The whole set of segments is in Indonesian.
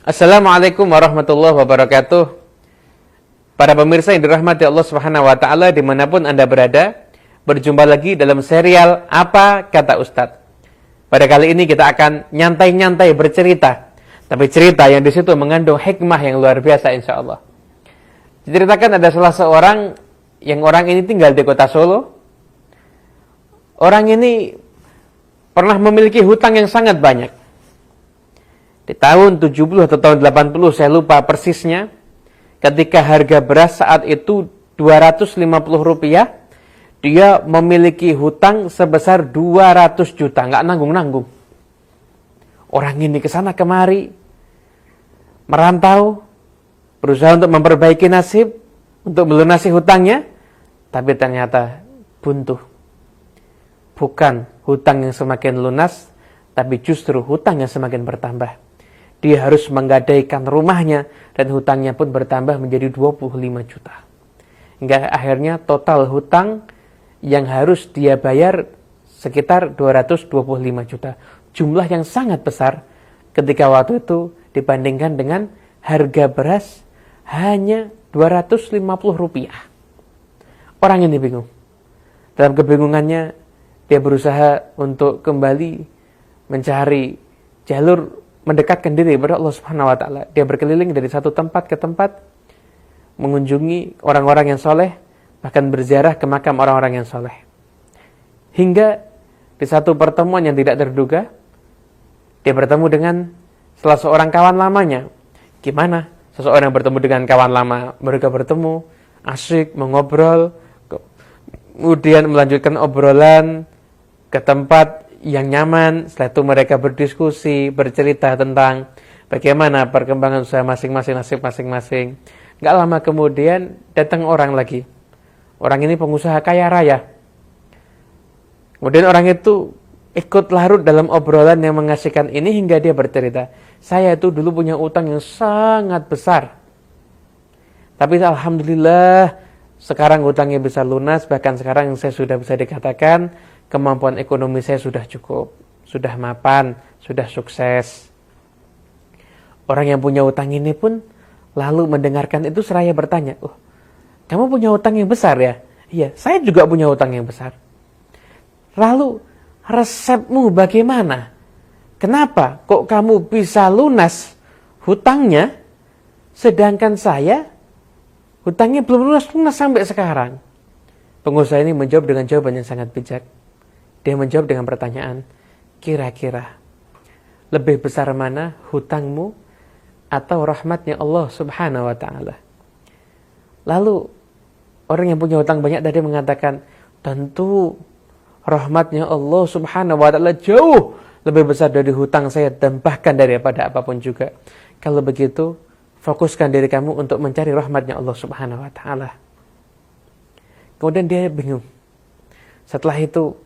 Assalamualaikum warahmatullahi wabarakatuh. Para pemirsa yang dirahmati Allah Subhanahu wa taala dimanapun Anda berada, berjumpa lagi dalam serial Apa Kata Ustadz. Pada kali ini kita akan nyantai-nyantai bercerita, tapi cerita yang di situ mengandung hikmah yang luar biasa insyaallah. Diceritakan ada salah seorang yang orang ini tinggal di kota Solo. Orang ini pernah memiliki hutang yang sangat banyak. Di tahun 70 atau tahun 80, saya lupa persisnya, ketika harga beras saat itu Rp250, dia memiliki hutang sebesar 200 juta, nggak nanggung-nanggung. Orang ini kesana kemari, merantau, berusaha untuk memperbaiki nasib, untuk melunasi hutangnya, tapi ternyata buntu. Bukan hutang yang semakin lunas, tapi justru hutang yang semakin bertambah. Dia harus menggadaikan rumahnya dan hutangnya pun bertambah menjadi 25 juta. Hingga akhirnya total hutang yang harus dia bayar sekitar 225 juta. Jumlah yang sangat besar ketika waktu itu dibandingkan dengan harga beras hanya Rp250. Orang ini bingung. Dalam kebingungannya dia berusaha untuk kembali mencari jalur mendekatkan diri kepada Allah Subhanahu wa taala. Dia berkeliling dari satu tempat ke tempat, mengunjungi orang-orang yang soleh, bahkan berziarah ke makam orang-orang yang soleh. Hingga di satu pertemuan yang tidak terduga, dia bertemu dengan salah seorang kawan lamanya. Gimana? Seseorang yang bertemu dengan kawan lama, mereka bertemu, asyik, mengobrol, kemudian melanjutkan obrolan ke tempat yang nyaman. Setelah itu mereka berdiskusi, bercerita tentang bagaimana perkembangan usaha masing-masing, nasib masing-masing. Gak lama kemudian datang orang lagi. Orang ini pengusaha kaya raya. Kemudian orang itu ikut larut dalam obrolan yang mengasihkan ini hingga dia bercerita, saya itu dulu punya utang yang sangat besar. Tapi alhamdulillah sekarang utangnya bisa lunas, bahkan sekarang saya sudah bisa dikatakan kemampuan ekonomi saya sudah cukup, sudah mapan, sudah sukses. Orang yang punya utang ini pun lalu mendengarkan itu seraya bertanya, oh, kamu punya utang yang besar ya? Iya, saya juga punya utang yang besar. Lalu resepmu bagaimana? Kenapa kok kamu bisa lunas hutangnya, sedangkan saya hutangnya belum lunas sampai sekarang? Pengusaha ini menjawab dengan jawaban yang sangat bijak. Dia menjawab dengan pertanyaan, kira-kira lebih besar mana hutangmu atau rahmatnya Allah Subhanahu wa taala? Lalu orang yang punya hutang banyak tadi mengatakan, tentu rahmatnya Allah Subhanahu wa taala jauh lebih besar dari hutang saya dan bahkan daripada apapun juga. Kalau begitu, fokuskan diri kamu untuk mencari rahmatnya Allah Subhanahu wa taala. Kemudian dia bingung. Setelah itu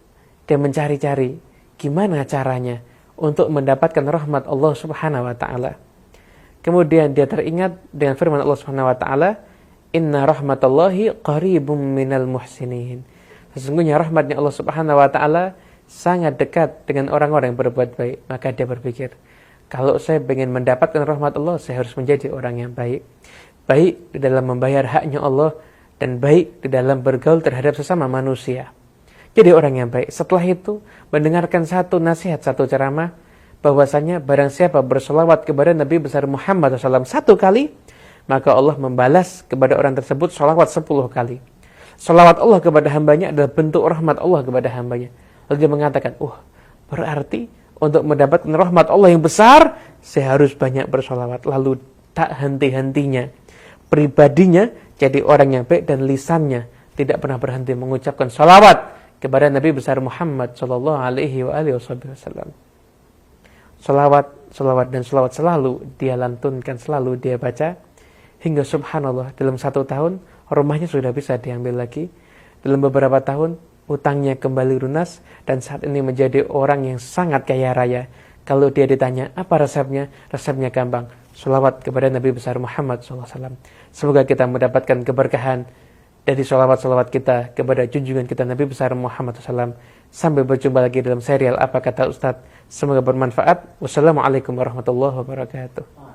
dia mencari-cari gimana caranya untuk mendapatkan rahmat Allah Subhanahu wa taala. Kemudian dia teringat dengan firman Allah Subhanahu wa taala, "Inna rahmatallahi qaribum minal muhsinin." Sesungguhnya rahmatnya Allah Subhanahu wa taala sangat dekat dengan orang-orang yang berbuat baik. Maka dia berpikir, kalau saya ingin mendapatkan rahmat Allah, saya harus menjadi orang yang baik. Baik di dalam membayar haknya Allah dan baik di dalam bergaul terhadap sesama manusia. Jadi orang yang baik. Setelah itu mendengarkan satu nasihat, satu ceramah, bahwasanya barang siapa bersolawat kepada Nabi besar Muhammad SAW 1 kali, maka Allah membalas kepada orang tersebut solawat 10 kali. Solawat Allah kepada hambanya adalah bentuk rahmat Allah kepada hambanya. Lalu dia mengatakan, berarti untuk mendapatkan rahmat Allah yang besar, saya harus banyak bersolawat. Lalu tak henti-hentinya pribadinya jadi orang yang baik dan lisannya tidak pernah berhenti mengucapkan solawat kepada Nabi besar Muhammad sallallahu alaihi wasallam. Salawat dan salawat selalu dia lantunkan, selalu dia baca, hingga subhanallah dalam 1 tahun rumahnya sudah bisa diambil lagi. Dalam beberapa tahun utangnya kembali lunas dan saat ini menjadi orang yang sangat kaya raya. Kalau dia ditanya apa resepnya, resepnya gampang, salawat kepada Nabi besar Muhammad SAW. Semoga kita mendapatkan keberkahan dari salawat-salawat kita kepada junjungan kita Nabi besar Muhammad SAW. Sampai berjumpa lagi dalam serial Apa Kata Ustadz. Semoga bermanfaat. Wassalamualaikum warahmatullahi wabarakatuh.